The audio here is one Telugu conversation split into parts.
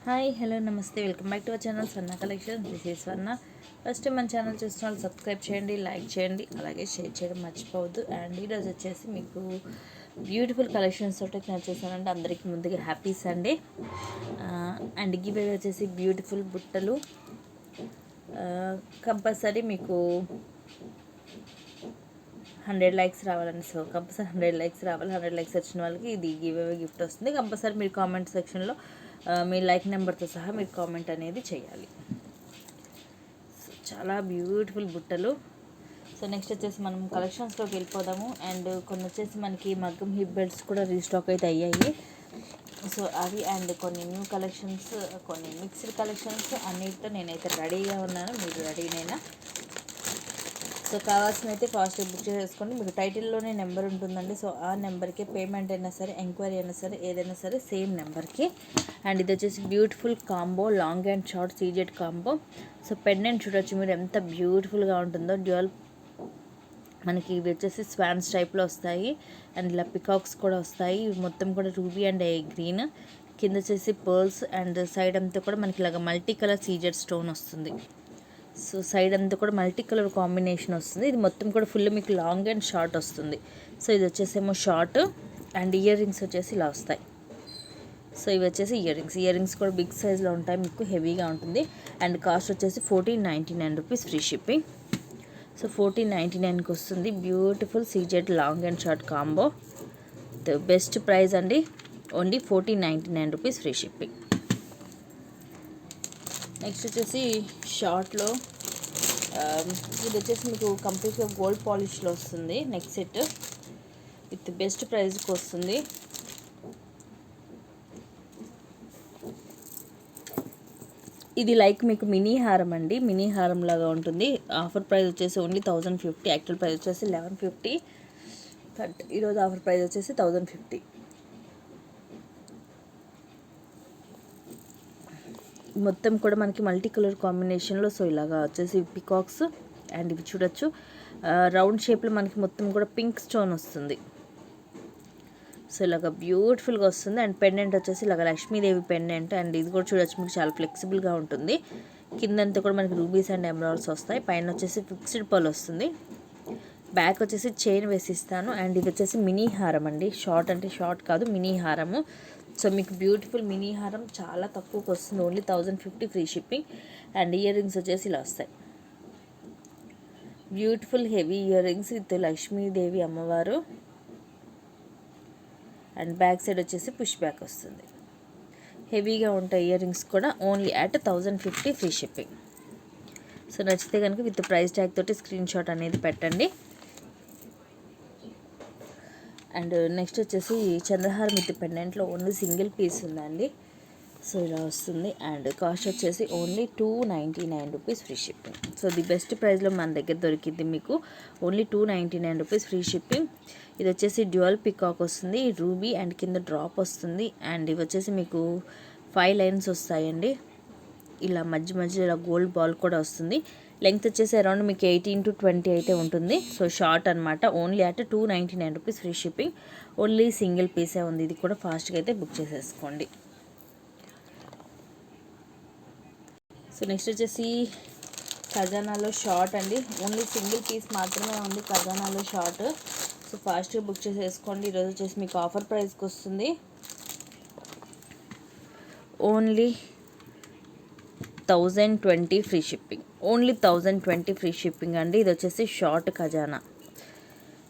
హాయ్ హలో నమస్తే welcome back to our channel Swarna collection. This is Swarna. First time మన ఛానల్ చూస్తున్న వాళ్ళు సబ్స్క్రైబ్ చేయండి, లైక్ చేయండి, అలాగే షేర్ చేయడం మర్చిపోవద్దు. అండ్ ఈరోజు వచ్చేసి మీకు బ్యూటిఫుల్ కలెక్షన్స్ తోటి నేను వచ్చేసానండి. అందరికీ ముందుగా happy Sunday. And give away వచ్చేసి బ్యూటిఫుల్ బుట్టలు. కంపల్సరీ మీకు 100 లైక్స్ రావాలండి. సో కంపల్సరీ 100 లైక్స్ రావాలి. 100 లైక్స్ వచ్చిన వాళ్ళకి ఇది గివ్ అవే గిఫ్ట్ వస్తుంది. కంపల్సరీ మీరు కామెంట్ సెక్షన్లో మీ లైక్ నెంబర్తో సహా మీరు కామెంట్ అనేది చేయాలి. సో చాలా బ్యూటిఫుల్ బుట్టలు. సో నెక్స్ట్ వచ్చేసి మనం కలెక్షన్స్లోకి వెళ్ళిపోదాము. అండ్ కొన్ని వచ్చేసి మనకి మగ్గం హిప్ బెల్ట్స్ కూడా రీస్టాక్ అయితే అయ్యాయి. సో అవి అండ్ కొన్ని న్యూ కలెక్షన్స్, కొన్ని మిక్స్డ్ కలెక్షన్స్ అన్నిటితో నేనైతే రెడీగా ఉన్నాను. మీరు రెడీనైనా? సో కావాల్సిన అయితే ఫాస్ట్గా బుక్ చేసుకోండి. మీకు టైటిల్లోనే నెంబర్ ఉంటుందండి. సో ఆ నెంబర్కి పేమెంట్ అయినా సరే, ఎంక్వైరీ అయినా సరే, ఏదైనా సరే సేమ్ నెంబర్కి. అండ్ ఇది వచ్చేసి beautiful combo, long and short CZ combo. So pendant చూడొచ్చు మీరు ఎంత బ్యూటిఫుల్గా ఉంటుందో. డ్యూయల్ మనకి ఇవి వచ్చేసి స్వాన్స్ టైప్లో వస్తాయి. అండ్ ఇలా పికాక్స్ కూడా వస్తాయి. మొత్తం కూడా రూబీ అండ్ గ్రీన్, కింద వచ్చేసి పర్ల్స్, అండ్ సైడ్ అంతా కూడా మనకి ఇలాగ మల్టీ కలర్ సీజెడ్ స్టోన్ వస్తుంది. సో సైడ్ అంతా కూడా మల్టీ కలర్ కాంబినేషన్ వస్తుంది. ఇది మొత్తం కూడా ఫుల్ మీకు లాంగ్ అండ్ షార్ట్ వస్తుంది. సో ఇది వచ్చేసేమో షార్ట్. అండ్ ఇయర్ రింగ్స్ వచ్చేసి ఇలా వస్తాయి. సో ఇవి వచ్చేసి ఇయర్ రింగ్స్ కూడా బిగ్ సైజ్లో ఉంటాయి, మీకు హెవీగా ఉంటుంది. అండ్ కాస్ట్ వచ్చేసి 1499 రూపీస్ ఫ్రీ షిప్పింగ్. సో 1499కి వస్తుంది beautiful CZ long and short combo. The best price అండి, only 1499 rupees free shipping. Next వచ్చేసి షార్ట్లో ఇది వచ్చేసి మీకు కంప్లీట్గా గోల్డ్ పాలిష్లో వస్తుంది. నెక్ సెట్ విత్ బెస్ట్ ప్రైస్కి వస్తుంది. ఇది లైక్ మీకు మినీ హారం అండి, మినీ హారం లాగా ఉంటుంది. ఆఫర్ ప్రైస్ వచ్చేసి ఓన్లీ 1050. యాక్చువల్ ప్రైస్ వచ్చేసి 1150. బట్ ఈరోజు ఆఫర్ ప్రైస్ వచ్చేసి 1050. మొత్తం కూడా మనకి మల్టీ కలర్ కాంబినేషన్లో. సో ఇలాగా వచ్చేసి పికాక్స్. అండ్ ఇవి చూడొచ్చు రౌండ్ షేప్లో మనకి మొత్తం కూడా పింక్ స్టోన్ వస్తుంది. సో ఇలాగ బ్యూటిఫుల్గా వస్తుంది. అండ్ పెండెంట్ వచ్చేసి ఇలాగ లక్ష్మీదేవి పెండెంట్. అండ్ ఇది కూడా చూడొచ్చు మీకు చాలా ఫ్లెక్సిబుల్గా ఉంటుంది. కిందంతా కూడా మనకి రూబీస్ అండ్ ఎమరాల్డ్స్ వస్తాయి. పైన వచ్చేసి ఫిక్స్డ్ పర్ల్ వస్తుంది. బ్యాక్ వచ్చేసి చైన్ వేసిస్తాను. అండ్ ఇది వచ్చేసి మినీ హారం అండి. షార్ట్ అంటే షార్ట్ కాదు, మినీ హారము. సో మీకు బ్యూటిఫుల్ మినీ హారం చాలా తక్కువకి వస్తుంది, only 1050 free shipping. And ear rings వచ్చేసి ఇలా వస్తాయి. Beautiful heavy ear rings with Lakshmidevi అమ్మవారు. అండ్ బ్యాక్ సైడ్ వచ్చేసి పుష్ బ్యాక్ వస్తుంది. హెవీగా ఉంటాయి ఇయర్ రింగ్స్ కూడా, only at 1050 free shipping. So నచ్చితే కనుక విత్ ప్రైస్ ట్యాగ్ తోటి స్క్రీన్ షాట్ అనేది పెట్టండి. అండ్ నెక్స్ట్ వచ్చేసి చంద్రహారం విత్ పెండెంట్లో ఓన్లీ సింగిల్ పీస్ ఉందండి. సో ఇలా వస్తుంది. అండ్ కాస్ట్ వచ్చేసి only 299 rupees free shipping. So the best ప్రైస్లో మన దగ్గర దొరికింది మీకు, ఓన్లీ 299 రూపీస్ ఫ్రీ షిప్పింగ్. ఇది వచ్చేసి డ్యూయల్ పికాక్ వస్తుంది, రూబీ అండ్ కింద డ్రాప్ వస్తుంది. అండ్ ఇవి వచ్చేసి మీకు 5 లైన్స్ వస్తాయండి. ఇలా మధ్య ఇలా గోల్డ్ బాల్ కూడా వస్తుంది. లెంగ్త్ వచ్చేసి అరౌండ్ మీకు 18 to 20 అయితే ఉంటుంది. సో షార్ట్ అనమాట. Only at 299 rupees free shipping. Only single పీసే ఉంది. ఇది కూడా ఫాస్ట్గా అయితే బుక్ చేసేసుకోండి. సో నెక్స్ట్ వచ్చేసి ఖజానాలో షార్ట్ అండి. ఓన్లీ సింగిల్ పీస్ మాత్రమే ఉంది ఖజానాలో షార్ట్. సో ఫాస్ట్గా బుక్ చేసేసుకోండి. ఈరోజు వచ్చేసి మీకు ఆఫర్ ప్రైస్కి వస్తుంది, only 1020 free shipping. Only 1020 free shipping అండి. ఇది వచ్చేసి షార్ట్ ఖజానా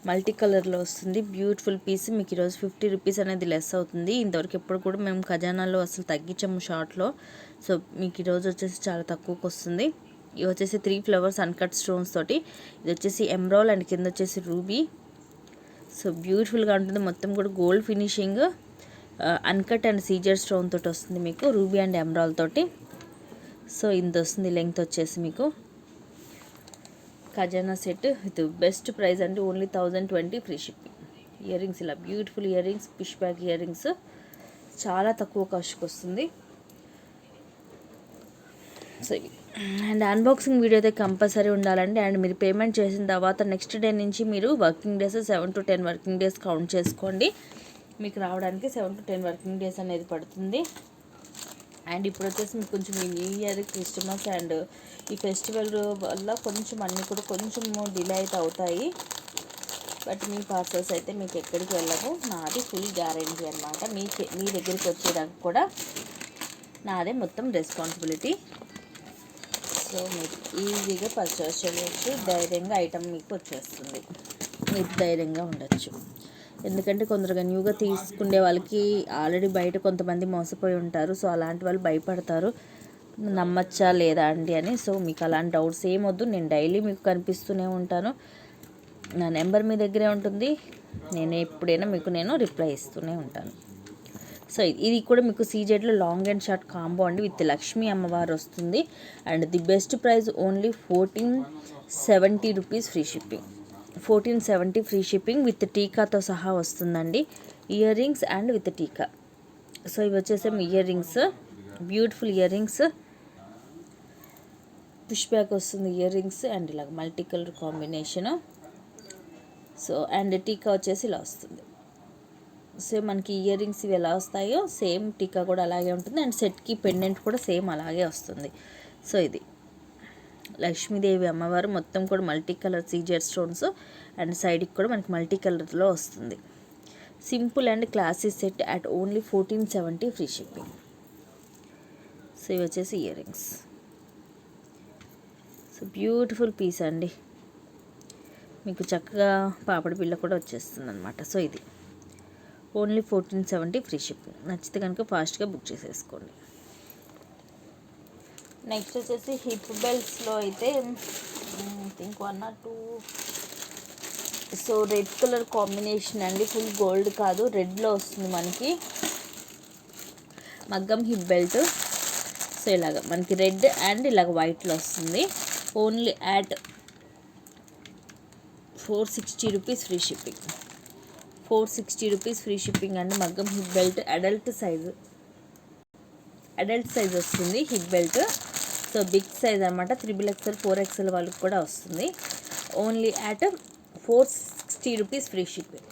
మల్టీ కలర్లో వస్తుంది. Beautiful piece. మీకు ఈరోజు 50 రూపీస్ అనేది లెస్ అవుతుంది. ఇంతవరకు ఎప్పుడు కూడా మేము ఖజానాలో అసలు తగ్గించాము షార్ట్లో. సో మీకు ఈరోజు వచ్చేసి చాలా తక్కువకి వస్తుంది. ఇవి వచ్చేసి 3 ఫ్లవర్స్ అన్కట్ స్టోన్స్ తోటి. ఇది వచ్చేసి ఎమరాల్డ్ అండ్ కింద వచ్చేసి రూబీ. సో బ్యూటిఫుల్గా ఉంటుంది. మొత్తం కూడా గోల్డ్ ఫినిషింగ్, అన్కట్ అండ్ సీజర్ స్టోన్ తోటి వస్తుంది మీకు, రూబీ అండ్ ఎమరాల్డ్ తోటి. సో ఇంత వస్తుంది లెంగ్త్ వచ్చేసి మీకు. Khazana set with best price అండి, only 1020 free shipping. Earrings ఇలా beautiful ear rings, push back ear rings చాలా తక్కువ కాస్ట్కి వస్తుంది. సో అండ్ అన్బాక్సింగ్ వీడియో అయితే కంపల్సరీ ఉండాలండి. అండ్ మీరు పేమెంట్ చేసిన తర్వాత నెక్స్ట్ డే నుంచి మీరు working days 7 to 10 working days count చేసుకోండి. మీకు రావడానికి 7 to 10 వర్కింగ్ డేస్ అనేది పడుతుంది. అండ్ ఇప్పుడు వచ్చేసి మీకు కొంచెం ఈ న్యూ ఇయర్, క్రిస్మస్ అండ్ ఈ ఫెస్టివల్ వల్ల కొంచెం అన్నీ కూడా కొంచెం డిలే అయితే అవుతాయి. బట్ మీ పార్సల్స్ అయితే మీకు ఎక్కడికి వెళ్ళవు, నాది ఫుల్ గ్యారెంటీ అనమాట. మీ దగ్గరికి వచ్చేదాకా కూడా నాదే మొత్తం రెస్పాన్సిబిలిటీ. సో మీరు ఈజీగా పర్చేస్ చేయవచ్చు, ధైర్యంగా ఐటమ్ మీకు వచ్చేస్తుంది, మీరు ధైర్యంగా ఉండొచ్చు. ఎందుకంటే కొందరుగా న్యూగా తీసుకునే వాళ్ళకి ఆల్రెడీ బయట కొంతమంది మోసపోయి ఉంటారు. సో అలాంటి వాళ్ళు భయపడతారు, నమ్మచ్చా లేదా అండి అని. సో మీకు అలాంటి డౌట్స్ ఏమొద్దు, నేను డైలీ మీకు కనిపిస్తూనే ఉంటాను, నా నెంబర్ మీ దగ్గరే ఉంటుంది, నేను ఎప్పుడైనా మీకు నేను రిప్లై ఇస్తూనే ఉంటాను. సో ఇది కూడా మీకు సీజెడ్లో లాంగ్ అండ్ షార్ట్ కాంబో అండి, విత్ లక్ష్మీ అమ్మవారు వస్తుంది. And the best price only 1470 rupees free shipping. 1470 free shipping with టీకాతో సహా వస్తుందండి, ఇయర్ రింగ్స్ అండ్ విత్ టీకా. సో ఇవి వచ్చేసేమో earrings, beautiful ear rings, push back వస్తుంది ఇయర్ రింగ్స్ అండ్ ఇలాగ multi colour combination. So and టీకా వచ్చేసి ఇలా వస్తుంది. సో మనకి ఇయర్ రింగ్స్ ఇవి ఎలా వస్తాయో సేమ్ టీకా కూడా అలాగే ఉంటుంది. అండ్ సెట్కి పెండెంట్ కూడా సేమ్ అలాగే వస్తుంది. సో ఇది లక్ష్మీదేవి అమ్మవారు మొత్తం కూడా multi colour CZ stones and సైడ్కి కూడా మనకి మల్టీ కలర్లో వస్తుంది. Simple and classy set at only 1470 free shipping. So ఇవి వచ్చేసి ear rings. So beautiful piece అండి, మీకు చక్కగా పాపడి బిళ్ళ కూడా వచ్చేస్తుంది అనమాట. సో ఇది ఓన్లీ 1470 ఫ్రీ షిప్పింగ్. నచ్చితే కనుక ఫాస్ట్గా బుక్ చేసేసుకోండి. నెక్స్ట్ వచ్చేసి హిప్ బెల్ట్స్లో అయితే I think 1 or 2. So red colour combination అండి, ఫుల్ గోల్డ్ కాదు, రెడ్లో వస్తుంది మనకి మగ్గం హిప్ బెల్ట్. సో ఇలాగ మనకి రెడ్ అండ్ ఇలాగ వైట్లో వస్తుంది. Only at 460 rupees free shipping. 460 rupees free shipping అండి. మగ్గం హిప్ బెల్ట్ అడల్ట్ సైజ్ వస్తుంది hip belt. So big size అనమాట, 3XL 4XL వాళ్ళకి కూడా వస్తుంది. Only at 460 rupees free shipping.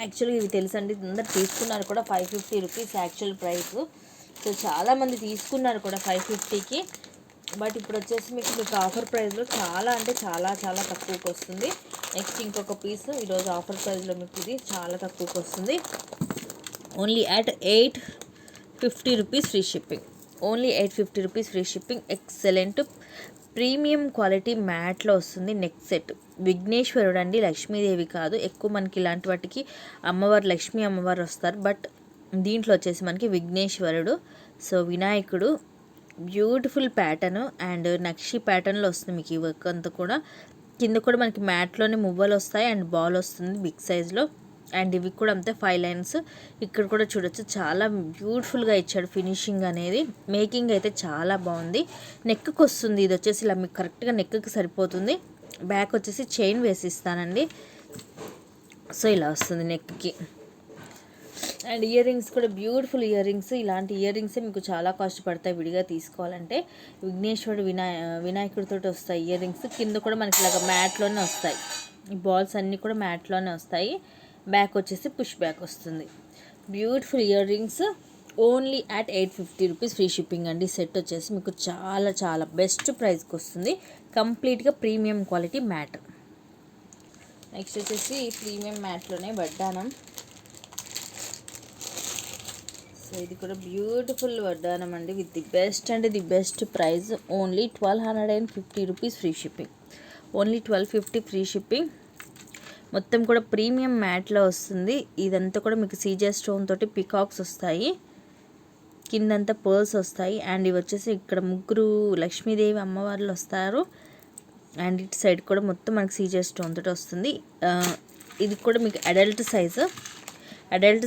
యాక్చువల్గా ఇవి తెలుసండి, అందరు తీసుకున్నారు కూడా 550 రూపీస్ యాక్చువల్ ప్రైస్. సో చాలామంది తీసుకున్నారు కూడా 550కి. బట్ ఇప్పుడు వచ్చేసి మీకు ఆఫర్ ప్రైస్లో చాలా అంటే చాలా చాలా తక్కువకి వస్తుంది. నెక్స్ట్ ఇంకొక పీస్ ఈరోజు ఆఫర్ ప్రైస్లో మీకు ఇది చాలా తక్కువకి వస్తుంది. Only at 850 rupees free shipping. Only 850 rupees free shipping. Excellent premium quality మ్యాట్లో వస్తుంది నెక్ సెట్. విఘ్నేశ్వరుడు అండి, లక్ష్మీదేవి కాదు. ఎక్కువ మనకి ఇలాంటి వాటికి అమ్మవారు లక్ష్మీ అమ్మవారు వస్తారు, బట్ దీంట్లో వచ్చేసి మనకి విఘ్నేశ్వరుడు. సో వినాయకుడు, బ్యూటిఫుల్ ప్యాటర్న్ అండ్ నక్షి ప్యాటర్న్లో వస్తుంది మీకు ఈ వర్క్ అంతా కూడా. కింద కూడా మనకి మ్యాట్లోనే మువ్వలు వస్తాయి అండ్ బాల్ వస్తుంది బిగ్ సైజ్లో. అండ్ ఇవి కూడా అంతే 5 లైన్స్. ఇక్కడ కూడా చూడొచ్చు, చాలా బ్యూటిఫుల్గా ఇచ్చాడు ఫినిషింగ్ అనేది. మేకింగ్ అయితే చాలా బాగుంది. నెక్కి వస్తుంది, ఇది వచ్చేసి ఇలా మీకు కరెక్ట్గా నెక్కి సరిపోతుంది. బ్యాక్ వచ్చేసి చైన్ వేసి ఇస్తానండి. సో ఇలా వస్తుంది నెక్కి. అండ్ ఇయర్ రింగ్స్ కూడా బ్యూటిఫుల్ ఇయర్ రింగ్స్. ఇలాంటి ఇయర్ రింగ్సే మీకు చాలా కాస్ట్ పడతాయి విడిగా తీసుకోవాలంటే. విఘ్నేశ్వరుడు వినాయకుడితో వస్తాయి ఇయర్ రింగ్స్. కింద కూడా మనకి ఇలాగ మ్యాట్లోనే వస్తాయి, ఈ బాల్స్ అన్నీ కూడా మ్యాట్లోనే వస్తాయి. బ్యాక్ వచ్చేసి పుష్ బ్యాక్ వస్తుంది. Beautiful year rings only at 850 rupees free shipping అండి. సెట్ వచ్చేసి మీకు చాలా చాలా బెస్ట్ ప్రైస్కి వస్తుంది, కంప్లీట్గా ప్రీమియం క్వాలిటీ మ్యాట్. నెక్స్ట్ వచ్చేసి ప్రీమియం మ్యాట్లోనే వడ్డానం. సో ఇది కూడా బ్యూటిఫుల్ వడ్డానం అండి, with the best and the best price. Only 1250 rupees free shipping. Only 1250 free షిప్పింగ్. మొత్తం కూడా ప్రీమియం మ్యాట్లో వస్తుంది. ఇదంతా కూడా మీకు సీజర్ స్టోన్ తోటి పికాక్స్ వస్తాయి, కిందంతా పర్ల్స్ వస్తాయి. అండ్ ఇవి వచ్చేసి ఇక్కడ ముగ్గురు లక్ష్మీదేవి అమ్మవార్లు వస్తారు. అండ్ ఇటు సైడ్ కూడా మొత్తం మనకి సీజర్ స్టోన్ తోటి వస్తుంది. ఇది కూడా మీకు అడల్ట్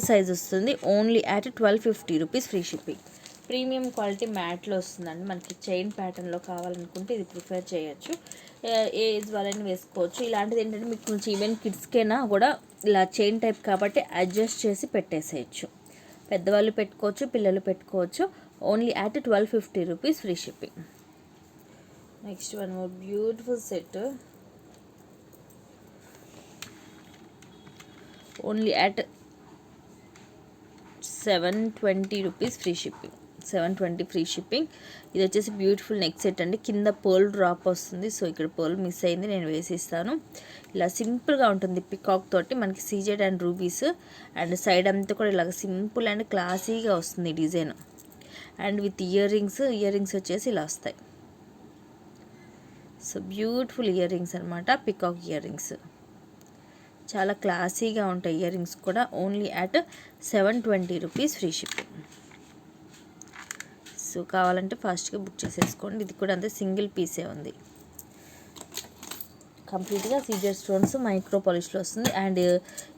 సైజ్ వస్తుంది. Only at 1250 rupees free shipping. Premium quality మ్యాట్లో వస్తుందండి. మనకి చైన్ ప్యాటర్న్లో కావాలనుకుంటే ఇది ప్రిఫర్ చేయొచ్చు, ఏ ఏజ్ వాళ్ళని వేసుకోవచ్చు. ఇలాంటిది ఏంటంటే మీకు కొంచెం ఈవెన్ కిడ్స్కైనా కూడా ఇలా చైన్ టైప్ కాబట్టి అడ్జస్ట్ చేసి పెట్టేసేయచ్చు. పెద్దవాళ్ళు పెట్టుకోవచ్చు, పిల్లలు పెట్టుకోవచ్చు. Only at 1250 rupees free shipping. Next one more beautiful set. Only at 720 rupees free shipping. 720 free shipping. ఇది వచ్చేసి బ్యూటిఫుల్ నెక్ సెట్ అండి. కింద పర్ల్ డ్రాప్ వస్తుంది. సో ఇక్కడ పర్ల్ మిస్ అయింది, నేను వేసిస్తాను. ఇలా సింపుల్గా ఉంటుంది పికాక్ తోటి మనకి CZ and rubies. And side అంతా కూడా ఇలాగ సింపుల్ అండ్ క్లాసీగా వస్తుంది design. And with ear rings వచ్చేసి ఇలా వస్తాయి. సో బ్యూటిఫుల్ ఇయర్ రింగ్స్ అనమాట, పికాక్ ఇయర్ రింగ్స్. చాలా క్లాసీగా ఉంటాయి ఇయర్ రింగ్స్ కూడా. Only at 720 rupees free shipping. So కావాలంటే ఫాస్ట్గా బుక్ చేసేసుకోండి. ఇది కూడా అంతే, సింగిల్ పీసే ఉంది. కంప్లీట్గా సీజర్ స్టోన్స్ మైక్రో పాలిష్లో వస్తుంది. అండ్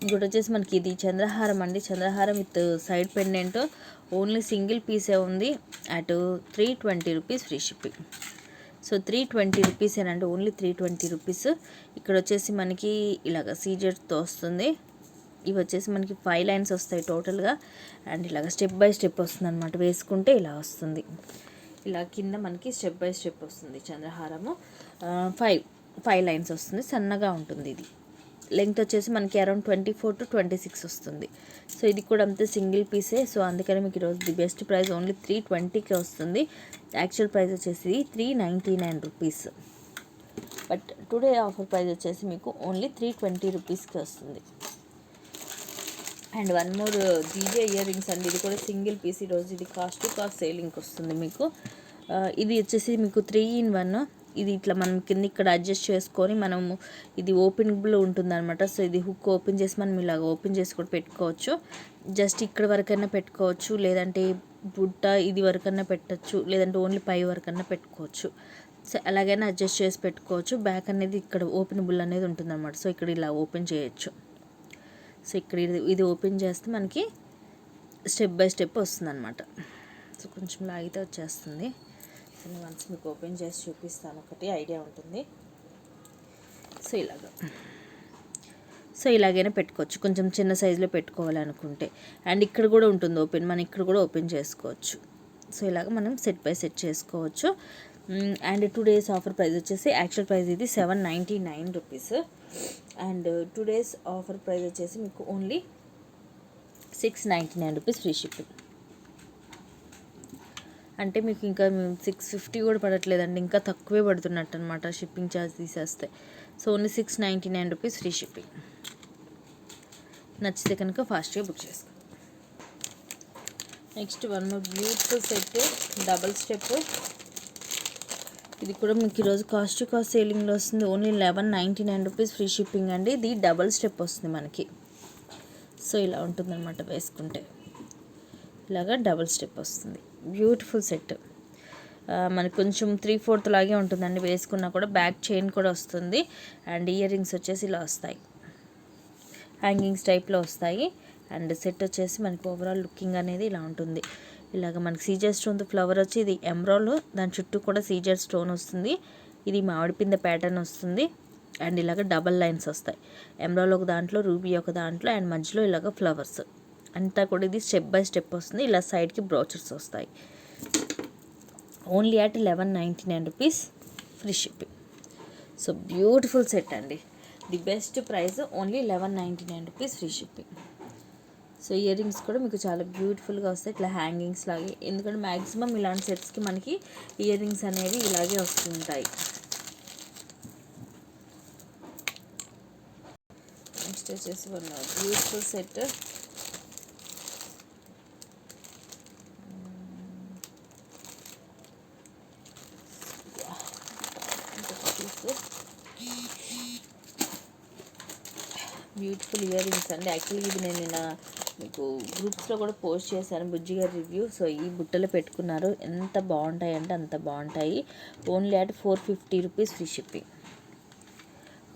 ఇంకోటి వచ్చేసి మనకి ఇది చంద్రహారం అండి. చంద్రహారం with side pendant. Only single పీసే ఉంది at 320 rupees free shipping. So 320 రూపీసేనండి, ఓన్లీ 320 రూపీస్. ఇక్కడ వచ్చేసి మనకి ఇలాగ సీజర్తో వస్తుంది. ఇవి వచ్చేసి మనకి 5 లైన్స్ వస్తాయి టోటల్గా. అండ్ ఇలాగ స్టెప్ బై స్టెప్ వస్తుంది అనమాట, వేసుకుంటే ఇలా వస్తుంది. ఇలా కింద మనకి స్టెప్ బై స్టెప్ వస్తుంది చంద్రహారము. 5 లైన్స్ వస్తుంది, సన్నగా ఉంటుంది. ఇది లెంగ్త్ వచ్చేసి మనకి అరౌండ్ 24 to 26 వస్తుంది. సో ఇది కూడా అంతే సింగిల్ పీసే. సో అందుకని మీకు ఈరోజు ది బెస్ట్ ప్రైస్ ఓన్లీ 320కే వస్తుంది. యాక్చువల్ ప్రైస్ వచ్చేసి 399 rupees. But today offer price వచ్చేసి మీకు ఓన్లీ 320 రూపీస్కి వస్తుంది. And one more GJ ear rings అండి. ఇది కూడా సింగిల్ పీస్. ఈరోజు ఇది కాస్ట్ టు కాస్ట్ సేలింగ్కి వస్తుంది మీకు. ఇది వచ్చేసి మీకు 3-in-1. ఇది ఇట్లా మనం కింద ఇక్కడ అడ్జస్ట్ చేసుకొని మనము ఇది ఓపెనబుల్ ఉంటుందన్నమాట. సో ఇది హుక్ ఓపెన్ చేసి మనం ఇలాగ ఓపెన్ చేసి కూడా పెట్టుకోవచ్చు. జస్ట్ ఇక్కడ వరకైనా పెట్టుకోవచ్చు, లేదంటే బుట్ట ఇది వరకన్నా పెట్టచ్చు, లేదంటే ఓన్లీ పై వరకన్నా పెట్టుకోవచ్చు. సో అలాగైనా అడ్జస్ట్ చేసి పెట్టుకోవచ్చు. బ్యాక్ అనేది ఇక్కడ ఓపెనబుల్ అనేది ఉంటుందన్నమాట. సో ఇక్కడ ఇలా ఓపెన్ చేయొచ్చు. సో ఇక్కడ ఇది ఓపెన్ చేస్తే మనకి స్టెప్ బై స్టెప్ వస్తుందన్నమాట. సో కొంచెం లాగితే వచ్చేస్తుంది. నేను వన్స్ మీకు ఓపెన్ చేసి చూపిస్తాను, ఒకటి ఐడియా ఉంటుంది. సో ఇలాగైనా పెట్టుకోవచ్చు, కొంచెం చిన్న సైజులో పెట్టుకోవాలనుకుంటే. అండ్ ఇక్కడ కూడా ఉంటుంది ఓపెన్, మనం ఇక్కడ కూడా ఓపెన్ చేసుకోవచ్చు. సో ఇలాగ మనం సెట్ బై సెట్ చేసుకోవచ్చు. అండ్ 2 days ఆఫర్ ప్రైస్ వచ్చేసి యాక్చువల్ ప్రైస్ ఇది 799 rupees. And 2 days offer price వచ్చేసి మీకు ఓన్లీ 699 రూపీస్ ఫ్రీ షిప్పింగ్. అంటే మీకు ఇంకా 650 కూడా పడట్లేదండి, ఇంకా తక్కువే పడుతున్నట్టు అనమాట షిప్పింగ్ ఛార్జ్ తీసేస్తే. So only 699 rupees free shipping. నచ్చితే కనుక ఫాస్ట్గా బుక్ చేసుకోండి. Next one more beautiful set, double step. ఇది కూడా మీకు ఈరోజు కాస్ట్ టు కాస్ట్ సేలింగ్లో వస్తుంది. ఓన్లీ 1199 రూపీస్ ఫ్రీ షిప్పింగ్ అండి. ఇది డబల్ స్టెప్ వస్తుంది మనకి. సో ఇలా ఉంటుందన్నమాట వేసుకుంటే. ఇలాగా డబల్ స్టెప్ వస్తుంది. Beautiful set. మనకు కొంచెం 3/4 లాగే ఉంటుందండి వేసుకున్నా కూడా. బ్యాక్ చైన్ కూడా వస్తుంది. అండ్ ఇయర్ రింగ్స్ వచ్చేసి ఇలా వస్తాయి, హ్యాంగింగ్స్ టైప్లో వస్తాయి. అండ్ సెట్ వచ్చేసి మనకి ఓవరాల్ లుకింగ్ అనేది ఇలా ఉంటుంది. ఇలాగ మనకి సీజర్ స్టోన్తో ఫ్లవర్ వచ్చి ఇది ఎమ్రాల్, దాని చుట్టూ కూడా సీజర్ స్టోన్ వస్తుంది. ఇది మామిడిపింద ప్యాటర్న్ వస్తుంది. అండ్ ఇలాగ డబల్ లైన్స్ వస్తాయి. ఎమ్రాల్ ఒక దాంట్లో, రూబీ ఒక దాంట్లో, అండ్ మధ్యలో ఇలాగ ఫ్లవర్స్ అంతా కూడా. ఇది స్టెప్ బై స్టెప్ వస్తుంది. ఇలా సైడ్కి బ్రోచర్స్ వస్తాయి. Only at 1199 rupees free shipping. So beautiful set అండి. The best price only 1199 rupees free shipping. So earrings కూడా మీకు చాలా బ్యూటిఫుల్గా వస్తాయి, ఇట్లా హ్యాంగింగ్స్ లాగే. ఎందుకంటే మ్యాక్సిమం ఇలాంటి సెట్స్కి మనకి ఇయర్ రింగ్స్ అనేవి ఇలాగే వస్తుంటాయి. నెక్స్ట్ వచ్చేసి one beautiful set. Beautiful ear rings అండి. యాక్చువల్లీ ఇది నేను నిన్న మీకు గ్రూప్స్లో కూడా పోస్ట్ చేశాను, బుజ్జి గారి రివ్యూ. సో ఈ బుట్టలో పెట్టుకున్నారు, ఎంత బాగుంటాయి అంటే అంత బాగుంటాయి. Only at 450 rupees free shipping.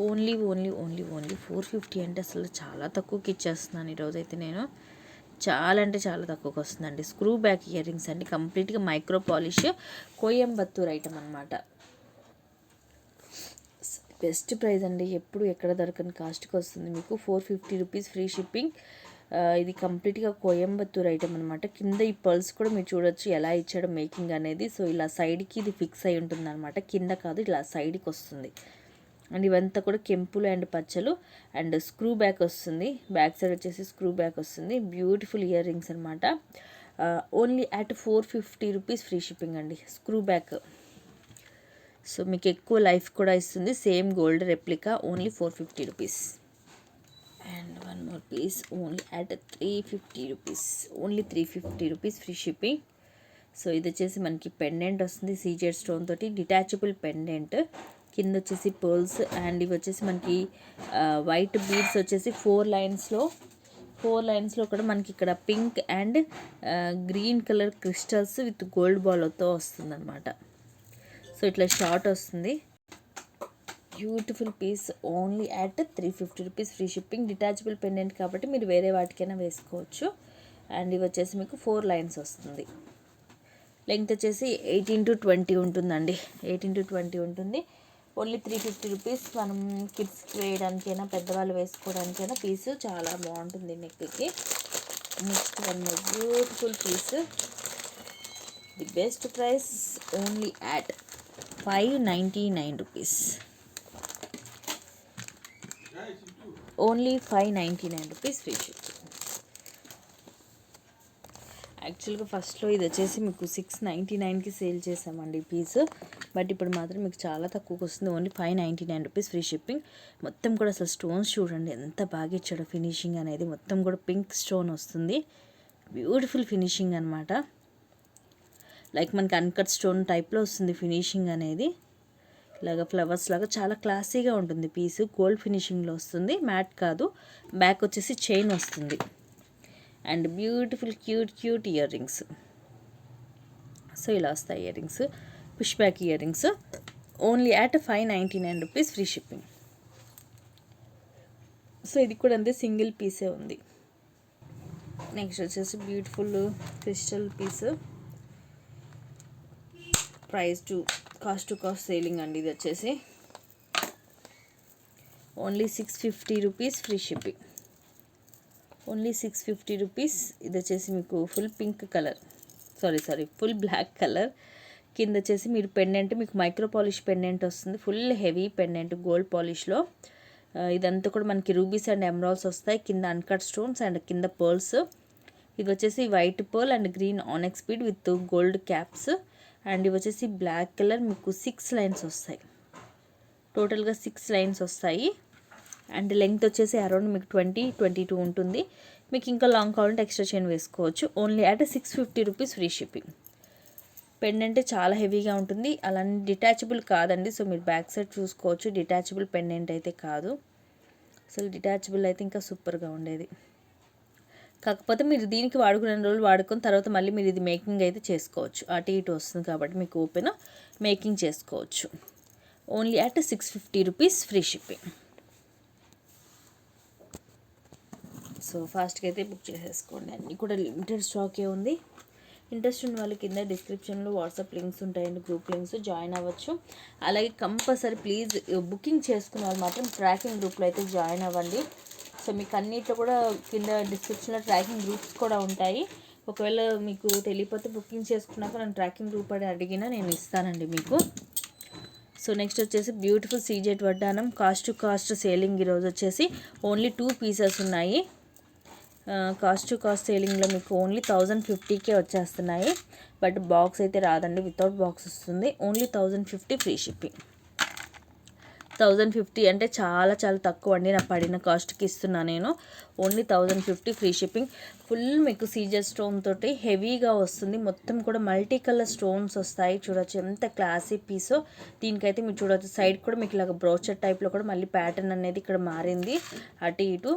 Only 450 అంటే అసలు చాలా తక్కువకి ఇచ్చేస్తున్నాను ఈరోజైతే నేను. చాలా అంటే చాలా తక్కువకి వస్తుందండి. స్క్రూ బ్యాక్ ఇయర్ రింగ్స్ అండి, కంప్లీట్గా మైక్రో పాలిష్, కోయంబత్తూర్ ఐటమ్ అనమాట. బెస్ట్ ప్రైస్ అండి, ఎప్పుడు ఎక్కడ దొరకని కాస్ట్కి వస్తుంది మీకు. 450 రూపీస్ ఫ్రీ షిప్పింగ్. ఇది కంప్లీట్గా కోయంబత్తూర్ ఐటమ్ అనమాట. కింద ఈ పర్ల్స్ కూడా మీరు చూడొచ్చు ఎలా ఇచ్చాడో మేకింగ్ అనేది. సో ఇలా సైడ్కి ఇది ఫిక్స్ అయి ఉంటుంది అనమాట, కింద కాదు, ఇలా సైడ్కి వస్తుంది. అండ్ ఇవంతా కూడా కెంపులు అండ్ పచ్చలు. అండ్ స్క్రూ బ్యాక్ వస్తుంది, బ్యాక్ సైడ్ వచ్చేసి స్క్రూ బ్యాక్ వస్తుంది. బ్యూటిఫుల్ ఇయర్ రింగ్స్ అనమాట. Only at 450 rupees free shipping అండి. స్క్రూ బ్యాక్, సో మీకు ఎక్కువ లైఫ్ కూడా ఇస్తుంది. Same gold replica, only 450 rupees. And one more piece only at 350 rupees, only 350 rupees free shipping. So ఇది వచ్చేసి మనకి పెండెంట్ వస్తుంది సీజెడ్ స్టోన్ తోటి, డిటాచబుల్ పెండెంట్, కింద వచ్చేసి పర్ల్స్. అండ్ ఇవి వచ్చేసి మనకి వైట్ బీడ్స్ వచ్చేసి 4 లైన్స్లో కూడా మనకి ఇక్కడ pink and green colour crystals with gold బాల్తో వస్తుంది అనమాట. సో ఇట్లా షార్ట్ వస్తుంది. Beautiful piece, only at 350 rupees free shipping. Detachable pendant కాబట్టి మీరు వేరే వాటికైనా వేసుకోవచ్చు. అండ్ ఇవి వచ్చేసి మీకు 4 లైన్స్ వస్తుంది. లెంగ్త్ వచ్చేసి 18 to 20 ఉంటుందండి, 18 to 20 ఉంటుంది. Only 350 rupees. మనం కిడ్స్కి వేయడానికైనా పెద్దవాళ్ళు వేసుకోవడానికైనా పీసు చాలా బాగుంటుంది నెక్కి. Next one beautiful piece, the best price, only at 599 rupees, only 599 rupees free shipping. యాక్చువల్గా ఫస్ట్లో ఇది వచ్చేసి మీకు 699కి సేల్ చేసామండి పీస్, బట్ ఇప్పుడు మాత్రం మీకు చాలా తక్కువకి వస్తుంది. ఓన్లీ 599 రూపీస్ ఫ్రీ షిప్పింగ్. మొత్తం కూడా అసలు స్టోన్స్ చూడండి ఎంత బాగా ఇచ్చాడో, ఫినిషింగ్ అనేది మొత్తం కూడా పింక్ స్టోన్ వస్తుంది. బ్యూటిఫుల్ ఫినిషింగ్ అనమాట, లైక్ మనకి అన్కట్ స్టోన్ టైప్లో వస్తుంది ఫినిషింగ్ అనేది. ఇలాగ ఫ్లవర్స్ లాగా చాలా క్లాసీగా ఉంటుంది పీసు. గోల్డ్ ఫినిషింగ్లో వస్తుంది, మ్యాట్ కాదు. బ్యాక్ వచ్చేసి చైన్ వస్తుంది. And beautiful cute ear rings. So ఇలా వస్తాయి ear rings, push back year rings, only at 599 rupees free shipping. So ఇది కూడా అంతే, సింగిల్ పీసే ఉంది. నెక్స్ట్ వచ్చేసి beautiful crystal piece, price cost to cost selling అండి. ఇది వచ్చేసి only 650 rupees free shipping, only 650 rupees. ఇది వచ్చేసి మీకు full pink colour, full black colour. కింద వచ్చేసి మీరు పెండెంట్, మీకు మైక్రో పాలిష్ పెండెంట్ వస్తుంది, ఫుల్ హెవీ పెండెంట్ గోల్డ్ పాలిష్లో. ఇదంతా కూడా మనకి రూబీస్ అండ్ ఎమరాల్డ్స్ వస్తాయి. కింద అన్కట్ స్టోన్స్ అండ్ కింద పర్ల్స్. ఇది వచ్చేసి white pearl and green onyx bead with gold caps. And ఇవి వచ్చేసి బ్లాక్ కలర్, మీకు 6 లైన్స్ వస్తాయి, టోటల్గా 6 లైన్స్ వస్తాయి. అండ్ లెంగ్త్ వచ్చేసి అరౌండ్ మీకు 20-22 ఉంటుంది. మీకు ఇంకా లాంగ్ కావాలంటే ఎక్స్ట్రా చైన్ వేసుకోవచ్చు. Only at 650 rupees free shipping. Pendant చాలా హెవీగా ఉంటుంది, అలానే డిటాచబుల్ కాదండి. సో మీరు బ్యాక్ సైడ్ చూసుకోవచ్చు, డిటాచబుల్ పెండెంట్ అయితే కాదు. అసలు డిటాచబుల్ అయితే ఇంకా సూపర్గా ఉండేది. కాకపోతే మీరు దీనికి వాడుకునే రోజులు వాడుకొని తర్వాత మళ్ళీ మీరు ఇది మేకింగ్ అయితే చేసుకోవచ్చు. అటు ఇటు వస్తుంది కాబట్టి మీకు ఓపెన్ మేకింగ్ చేసుకోవచ్చు. Only at 650 rupees free shipping. So ఫాస్ట్గా అయితే బుక్ చేసేసుకోండి. అన్నీ కూడా లిమిటెడ్ స్టాకే ఉంది. ఇంట్రెస్ట్ ఉన్న వాళ్ళకి కింద డిస్క్రిప్షన్లో వాట్సాప్ లింక్స్ ఉంటాయండి, గ్రూప్ లింక్స్, జాయిన్ అవ్వచ్చు. అలాగే కంపల్సరీ ప్లీజ్ బుకింగ్ చేసుకున్న వాళ్ళు మాత్రం ట్రాకింగ్ గ్రూప్లో అయితే జాయిన్ అవ్వండి. సో మీకు అన్నిట్లో కూడా కింద డిస్క్రిప్షన్లో ట్రాకింగ్ గ్రూప్స్ కూడా ఉంటాయి. ఒకవేళ మీకు తెలియకపోతే బుకింగ్ చేసుకున్నాక నన్ను ట్రాకింగ్ గ్రూప్ అని అడిగినా నేను ఇస్తానండి మీకు. సో నెక్స్ట్ వచ్చేసి బ్యూటిఫుల్ సీజెడ్ వడ్డానం, కాస్ట్ టు కాస్ట్ సేలింగ్. ఈరోజు వచ్చేసి ఓన్లీ 2 పీసెస్ ఉన్నాయి. కాస్ట్ టు కాస్ట్ సేలింగ్లో మీకు ఓన్లీ 1050కే వచ్చేస్తున్నాయి. బట్ బాక్స్ అయితే రాదండి, వితౌట్ బాక్స్ వస్తుంది. Only 1050 free shipping. 1050 అంటే చాలా చాలా తక్కువ అండి, నా పడిన కాస్ట్కి ఇస్తున్నా నేను. Only 1050 free shipping. ఫుల్ మీకు సీజర్ స్టోన్ తోటి హెవీగా వస్తుంది. మొత్తం కూడా మల్టీ కలర్ స్టోన్స్ వస్తాయి. చూడొచ్చు ఎంత క్లాసీ పీసో. దీనికైతే మీరు చూడొచ్చు సైడ్ కూడా మీకు ఇలాగ బ్రోచర్ టైప్లో కూడా మళ్ళీ ప్యాటర్న్ అనేది ఇక్కడ మారింది అటు ఇటు.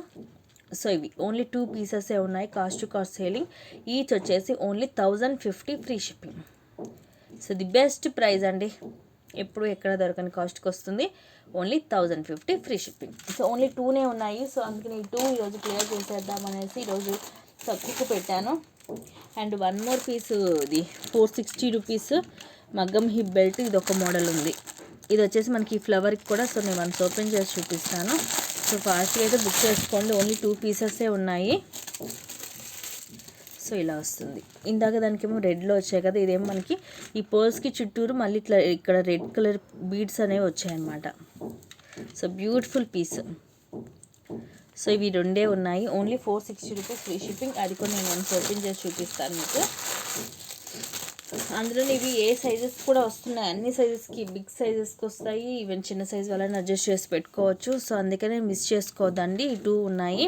సో ఇవి ఓన్లీ 2 పీసెసే ఉన్నాయి. Cost to cost selling. Each వచ్చేసి only 1050 free shipping. So the best price అండి, ఎప్పుడు ఎక్కడ దొరకని కాస్ట్కి వస్తుంది. Only 1050 free shipping. So only 2నే ఉన్నాయి. సో అందుకని ఈ 2 ఈరోజు క్లియర్ చేసేద్దాం అనేసి ఈరోజు తక్కువకు పెట్టాను. అండ్ వన్ మోర్ పీస్, ఇది 460 రూపీస్ మగ్గం హిప్ బెల్ట్. ఇది ఒక మోడల్ ఉంది. ఇది వచ్చేసి మనకి ఫ్లవర్కి కూడా. సో నేను వన్స్ ఓపెన్ చేసి చూపిస్తాను. సో ఫాస్ట్గా అయితే బుక్ చేసుకోండి. ఓన్లీ 2 పీసెసే ఉన్నాయి. సో ఇలా వస్తుంది. ఇందాక దానికేమో రెడ్లో వచ్చాయి కదా, ఇదేమో మనకి ఈ పర్ల్స్కి చుట్టూరు మళ్ళీ ఇట్లా ఇక్కడ రెడ్ కలర్ బీడ్స్ అనేవి వచ్చాయన్నమాట. So beautiful piece. సో ఇవి రెండే ఉన్నాయి. Only 460 rupees free shipping. అది కూడా నేను వన్స్ ఓపెన్ చేసి చూపిస్తాను మీకు. అందులో ఇవి ఏ సైజెస్ కూడా వస్తున్నాయి, అన్ని సైజెస్కి, బిగ్ సైజెస్కి వస్తాయి. ఈవెన్ చిన్న సైజ్ వాళ్ళని అడ్జస్ట్ చేసి పెట్టుకోవచ్చు. సో అందుకనే మిస్ చేసుకోవద్దండి. 2 ఉన్నాయి.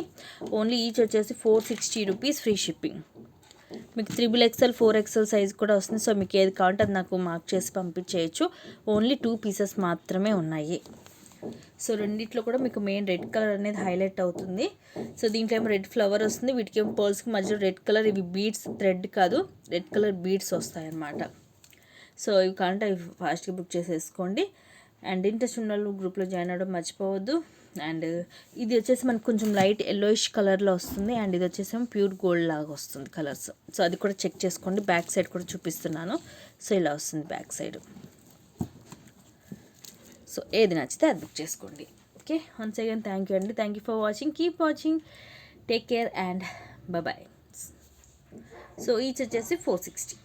ఓన్లీ ఈచ్ వచ్చేసి 460 రూపీస్ ఫ్రీ షిప్పింగ్. మీకు 3XL 4XL సైజ్ కూడా వస్తుంది. సో మీకు ఏది కావాలంటే అది నాకు మార్క్ చేసి పంపించేయచ్చు. ఓన్లీ 2 పీసెస్ మాత్రమే ఉన్నాయి. సో రెండిట్లో కూడా మీకు మెయిన్ రెడ్ కలర్ అనేది హైలైట్ అవుతుంది. సో దీంట్లో ఏమో రెడ్ ఫ్లవర్ వస్తుంది, వీటికి ఏమో పర్ల్స్కి మధ్యలో రెడ్ కలర్, ఇవి బీడ్స్, థ్రెడ్ కాదు, రెడ్ కలర్ బీడ్స్ వస్తాయన్నమాట. సో ఇవి కావాలంటే అవి ఫాస్ట్గా బుక్ చేసేసుకోండి. అండ్ ఇంట్రెస్ట్ ఉన్న వాళ్ళు గ్రూప్లో జాయిన్ అవ్వడం మర్చిపోవద్దు. అండ్ ఇది వచ్చేసి మనకు కొంచెం లైట్ ఎల్లోయిష్ కలర్లో వస్తుంది. అండ్ ఇది వచ్చేసి ప్యూర్ గోల్డ్ లాగా వస్తుంది కలర్స్. సో అది కూడా చెక్ చేసుకోండి. బ్యాక్ సైడ్ కూడా చూపిస్తున్నాను. సో ఇలా వస్తుంది బ్యాక్ సైడ్. సో ఏది నచ్చితే అది బుక్ చేసుకోండి. Okay, once again thank you అండి. Thank you for watching. Keep watching. Take care and bye. So each వచ్చేసి 460.